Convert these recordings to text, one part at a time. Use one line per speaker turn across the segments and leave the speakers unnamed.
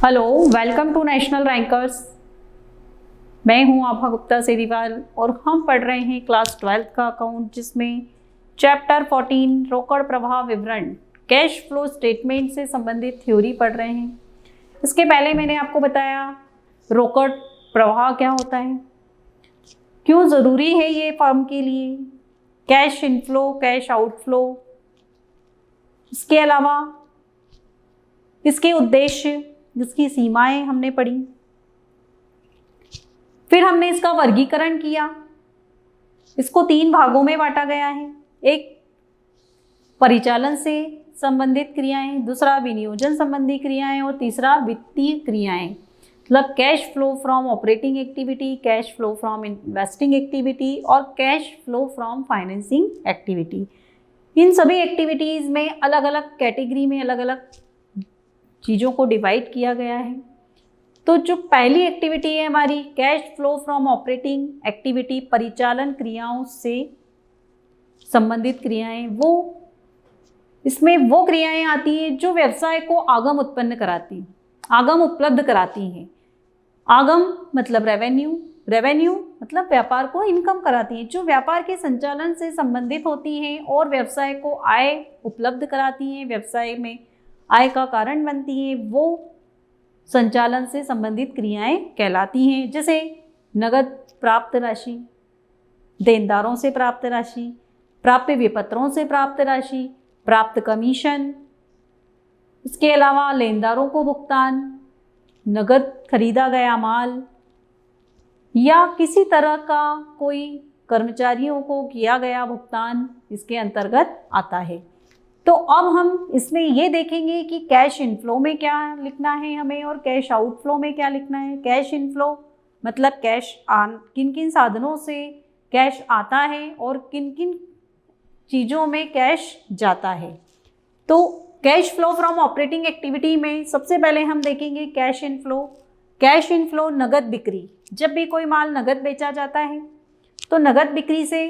Hello, welcome to national rankers. मैं हूं आभा गुप्ता सेरीवाल और हम पढ़ रहे हैं क्लास 12th का अकाउंट, जिसमें चैप्टर 14 रोकड़ प्रवाह विवरण कैश फ्लो स्टेटमेंट से संबंधित थ्योरी पढ़ रहे हैं। इसके पहले मैंने आपको बताया रोकड़ प्रवाह क्या होता है, क्यों ज़रूरी है ये फर्म के लिए, कैश इनफ्लो कैश आउटफ्लो, इसके अलावा इसके उद्देश्य, जिसकी सीमाएं हमने पढ़ी। फिर हमने इसका वर्गीकरण किया। इसको 3 भागों में बांटा गया है। एक परिचालन से संबंधित क्रियाएं, दूसरा विनियोजन संबंधी क्रियाएं और तीसरा वित्तीय क्रियाएं। मतलब cash flow from operating activity, cash flow from investing activity और cash flow from financing activity. इन सभी एक्टिविटीज़ में अलग अलग कैटेगरी में अलग अलग चीज़ों को डिवाइड किया गया है। तो जो पहली एक्टिविटी है हमारी cash flow from operating activity, परिचालन क्रियाओं से संबंधित क्रियाएं, वो इसमें वो क्रियाएं आती हैं जो व्यवसाय को आगम उत्पन्न कराती, आगम उपलब्ध कराती हैं। आगम मतलब रेवेन्यू, रेवेन्यू मतलब व्यापार को इनकम कराती हैं, जो व्यापार के संचालन से संबंधित होती हैं और व्यवसाय को आय उपलब्ध कराती हैं, व्यवसाय में आय का कारण बनती हैं, वो संचालन से संबंधित क्रियाएं कहलाती हैं। जैसे नगद प्राप्त राशि, देनदारों से प्राप्त राशि, प्राप्त विपत्रों से प्राप्त राशि, प्राप्त कमीशन, इसके अलावा लेनदारों को भुगतान, नगद खरीदा गया माल या किसी तरह का कोई कर्मचारियों को किया गया भुगतान इसके अंतर्गत आता है। तो अब हम इसमें ये देखेंगे कि कैश इनफ्लो में क्या लिखना है हमें और कैश आउटफ्लो में क्या लिखना है। कैश इनफ्लो मतलब कैश किन किन साधनों से कैश आता है और किन किन चीज़ों में कैश जाता है। तो cash flow from operating activity में सबसे पहले हम देखेंगे कैश इनफ्लो। कैश इनफ्लो नगद बिक्री, जब भी कोई माल नगद बेचा जाता है तो नगद बिक्री से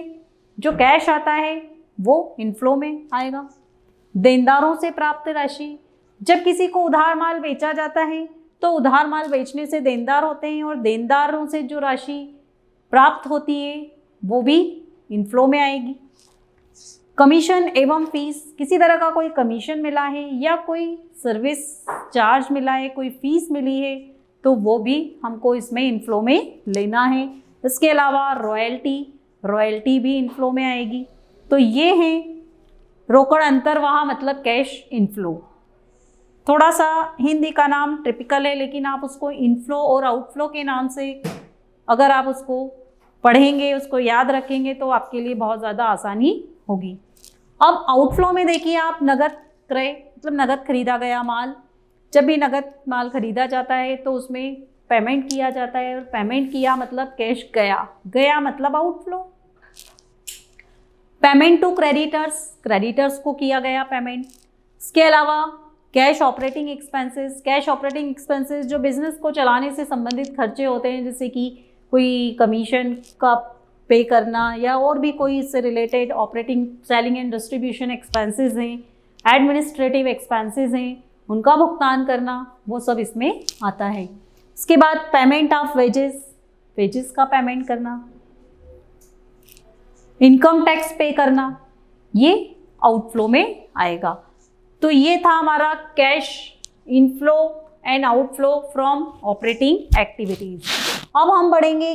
जो कैश आता है वो इनफ्लो में आएगा। देनदारों से प्राप्त राशि, जब किसी को उधार माल बेचा जाता है तो उधार माल बेचने से देनदार होते हैं और देनदारों से जो राशि प्राप्त होती है वो भी इनफ्लो में आएगी। कमीशन एवं फीस, किसी तरह का कोई कमीशन मिला है या कोई सर्विस चार्ज मिला है, कोई फीस मिली है तो वो भी हमको इसमें इनफ्लो में लेना है। इसके अलावा रॉयल्टी, रॉयल्टी भी इनफ्लो में आएगी। तो ये हैं रोकड़ अंतर्वाह मतलब कैश इनफ्लो। थोड़ा सा हिंदी का नाम टिपिकल है, लेकिन आप उसको इनफ्लो और आउटफ्लो के नाम से अगर आप उसको पढ़ेंगे, उसको याद रखेंगे तो आपके लिए बहुत ज़्यादा आसानी होगी। अब आउटफ्लो में देखिए आप नगद क्रय मतलब नगद खरीदा गया माल, जब भी नगद माल खरीदा जाता है तो उसमें पेमेंट किया जाता है और पेमेंट किया मतलब कैश गया, गया मतलब outflow. Payment to creditors, creditors को किया गया पेमेंट। इसके अलावा cash operating expenses, cash operating expenses जो बिजनेस को चलाने से संबंधित खर्चे होते हैं, जैसे कि कोई कमीशन का पे करना या और भी कोई इससे related operating selling and distribution expenses हैं, एडमिनिस्ट्रेटिव एक्सपेंसेस हैं, उनका भुगतान करना, वो सब इसमें आता है। इसके बाद पेमेंट ऑफ वेजेस, वेजेस का पेमेंट करना, इनकम टैक्स पे करना, ये आउटफ्लो में आएगा। तो ये था हमारा cash inflow and outflow from operating activities. अब हम बढ़ेंगे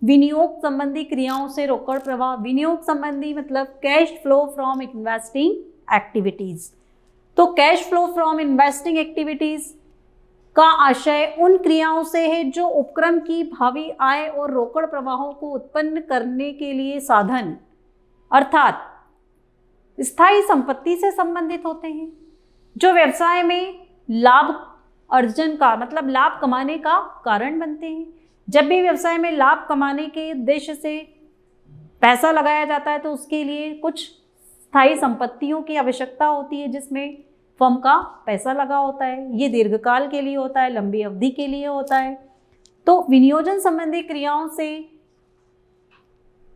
विनियोग संबंधी क्रियाओं से रोकड़ प्रवाह। विनियोग संबंधी मतलब cash flow from investing activities. तो cash flow from investing activities का आशय उन क्रियाओं से है जो उपक्रम की भावी आय और रोकड़ प्रवाहों को उत्पन्न करने के लिए साधन अर्थात स्थायी संपत्ति से संबंधित होते हैं, जो व्यवसाय में लाभ अर्जन का मतलब लाभ कमाने का कारण बनते हैं। जब भी व्यवसाय में लाभ कमाने के उद्देश्य से पैसा लगाया जाता है तो उसके लिए कुछ स्थायी संपत्तियों की आवश्यकता होती है, जिसमें फर्म का पैसा लगा होता है। ये दीर्घकाल के लिए होता है, लंबी अवधि के लिए होता है। तो विनियोजन संबंधी क्रियाओं से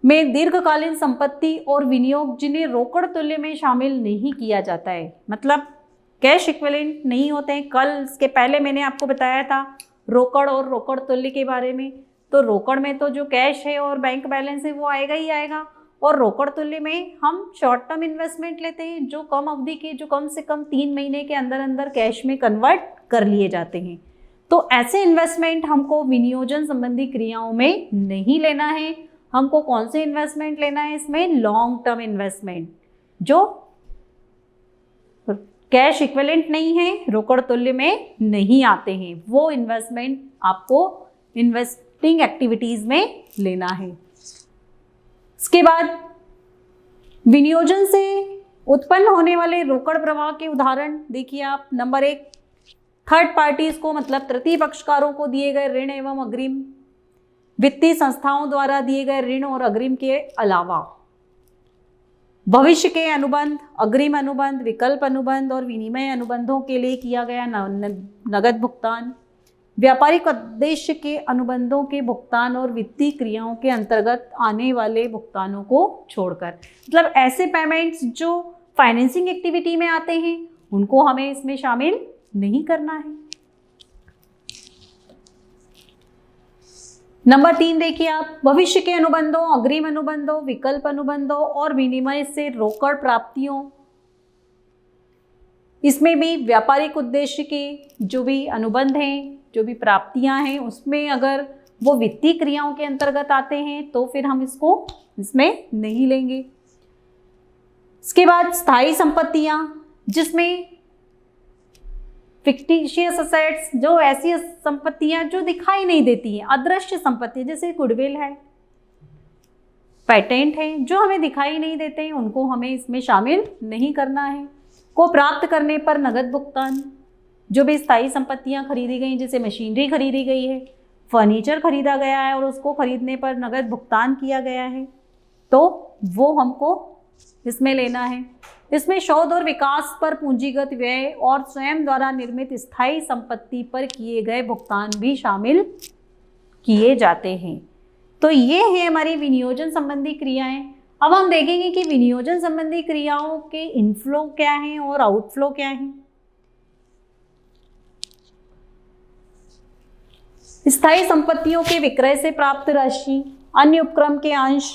में दीर्घकालीन संपत्ति और विनियोग जिन्हें रोकड़ तुल्य में शामिल नहीं किया जाता है, मतलब कैश इक्विवेलेंट नहीं होते हैं। कल इसके पहले मैंने आपको बताया था रोकड़ और रोकड़ तुल्य के बारे में। तो रोकड़ में तो जो कैश है और बैंक बैलेंस है वो आएगा ही आएगा, और रोकड़ तुल्य में हम शॉर्ट टर्म इन्वेस्टमेंट लेते हैं जो कम अवधि के, जो कम से कम 3 महीने के अंदर अंदर कैश में कन्वर्ट कर लिए जाते हैं। तो ऐसे इन्वेस्टमेंट हमको विनियोजन संबंधी क्रियाओं में नहीं लेना है। हमको कौन से इन्वेस्टमेंट लेना है इसमें? लॉन्ग टर्म इन्वेस्टमेंट जो कैश इक्विवेलेंट नहीं है, रोकड़ तुल्य में नहीं आते हैं, वो इन्वेस्टमेंट आपको इन्वेस्टिंग एक्टिविटीज में लेना है। इसके बाद विनियोजन से उत्पन्न होने वाले रोकड़ प्रवाह के उदाहरण देखिए आप। नंबर 1, थर्ड पार्टीज को मतलब तृतीय पक्षकारों को दिए गए ऋण एवं अग्रिम, वित्तीय संस्थाओं द्वारा दिए गए ऋण और अग्रिम के अलावा भविष्य के अनुबंध, अग्रिम अनुबंध, विकल्प अनुबंध और विनिमय अनुबंधों के लिए किया गया नगद भुगतान, व्यापारिक उद्देश्य के अनुबंधों के भुगतान और वित्तीय क्रियाओं के अंतर्गत आने वाले भुगतानों को छोड़कर। मतलब ऐसे पेमेंट्स जो फाइनेंसिंग एक्टिविटी में आते हैं उनको हमें इसमें शामिल नहीं करना है। नंबर 3 देखिए आप, भविष्य के अनुबंधों, अग्रिम अनुबंधों, विकल्प अनुबंधों और विनिमय से रोकड़ प्राप्तियों, इसमें भी व्यापारिक उद्देश्य के जो भी अनुबंध हैं, जो भी प्राप्तियां हैं, उसमें अगर वो वित्तीय क्रियाओं के अंतर्गत आते हैं तो फिर हम इसको इसमें नहीं लेंगे। इसके बाद स्थायी संपत्तियां, जिसमें फिक्टिशियस असेट्स, जो ऐसी संपत्तियां जो दिखाई नहीं देती हैं, अदृश्य संपत्ति, जैसे गुडविल है, पेटेंट है, जो हमें दिखाई नहीं देते हैं, उनको हमें इसमें शामिल नहीं करना है। को प्राप्त करने पर नगद भुगतान, जो भी स्थायी संपत्तियां खरीदी गई, जैसे मशीनरी खरीदी गई है, फर्नीचर खरीदा गया है और उसको खरीदने पर नगद भुगतान किया गया है, तो वो हमको इसमें लेना है। इसमें शोध और विकास पर पूंजीगत व्यय और स्वयं द्वारा निर्मित स्थायी संपत्ति पर किए गए भुगतान भी शामिल किए जाते हैं। तो ये है हमारी विनियोजन संबंधी क्रियाएं। अब हम देखेंगे कि विनियोजन संबंधी क्रियाओं के इनफ्लो क्या हैं और आउटफ्लो क्या हैं। स्थायी संपत्तियों के विक्रय से प्राप्त राशि, अन्य उपक्रम के अंश,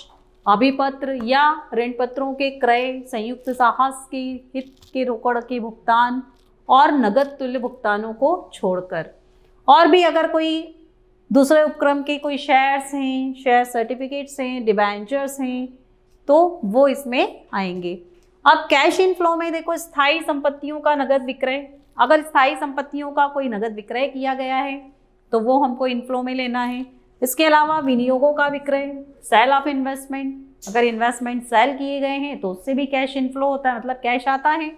अभिपत्र या ऋण पत्रों के क्रय, संयुक्त साहस के हित के रोकड़ के भुगतान और नगद तुल्य भुगतानों को छोड़कर। और भी अगर कोई दूसरे उपक्रम के कोई शेयर्स हैं, शेयर सर्टिफिकेट्स हैं, डिबेंचर्स हैं, तो वो इसमें आएंगे। अब कैश इनफ्लो में देखो, स्थायी संपत्तियों का नगद विक्रय, अगर स्थायी संपत्तियों का कोई नगद विक्रय किया गया है तो वो हमको इनफ्लो में लेना है। इसके अलावा विनियोगों का विक्रय, सेल ऑफ इन्वेस्टमेंट, अगर इन्वेस्टमेंट सेल किए गए हैं तो उससे भी कैश इनफ्लो होता है, मतलब कैश आता है।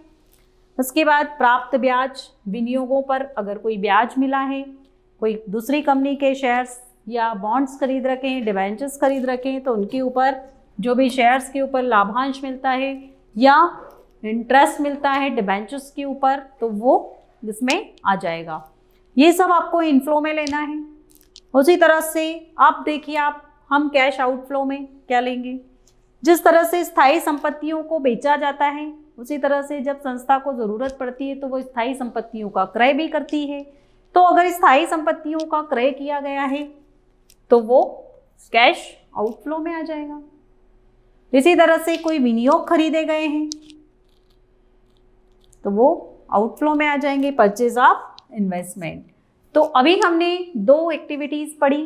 उसके बाद प्राप्त ब्याज, विनियोगों पर अगर कोई ब्याज मिला है, कोई दूसरी कंपनी के शेयर्स या बॉन्ड्स खरीद रखे हैं, डिबेंचर्स खरीद रखे हैं, तो उनके ऊपर जो भी शेयर्स के ऊपर लाभांश मिलता है या इंटरेस्ट मिलता है डिबेंचर्स के ऊपर, तो वो इसमें आ जाएगा। ये सब आपको इनफ्लो में लेना है। उसी तरह से आप देखिए, हम कैश आउटफ्लो में क्या लेंगे। जिस तरह से स्थायी संपत्तियों को बेचा जाता है, उसी तरह से जब संस्था को ज़रूरत पड़ती है तो वो स्थायी संपत्तियों का क्रय भी करती है। तो अगर स्थायी संपत्तियों का क्रय किया गया है तो वो कैश आउटफ्लो में आ जाएगा। इसी तरह से कोई विनियोग खरीदे गए हैं तो वो आउटफ्लो में आ जाएंगे, परचेज ऑफ इन्वेस्टमेंट। तो अभी हमने 2 एक्टिविटीज पढ़ी,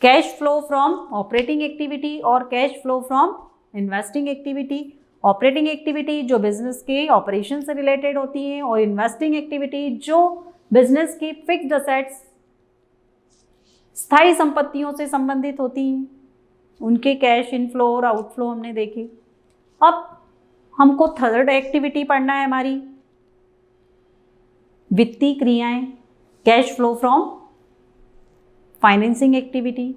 cash flow from operating activity और cash flow from investing activity. Operating activity जो बिजनेस के ऑपरेशन से रिलेटेड होती है और इन्वेस्टिंग एक्टिविटी जो बिजनेस की फिक्स्ड असेट्स, स्थायी संपत्तियों से संबंधित होती हैं, उनके कैश इनफ्लो और आउटफ्लो हमने देखे। अब हमको थर्ड एक्टिविटी पढ़ना है हमारी वित्तीय क्रियाएं, cash flow from financing activity.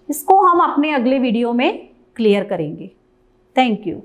इसको हम अपने अगले वीडियो में क्लियर करेंगे। Thank you.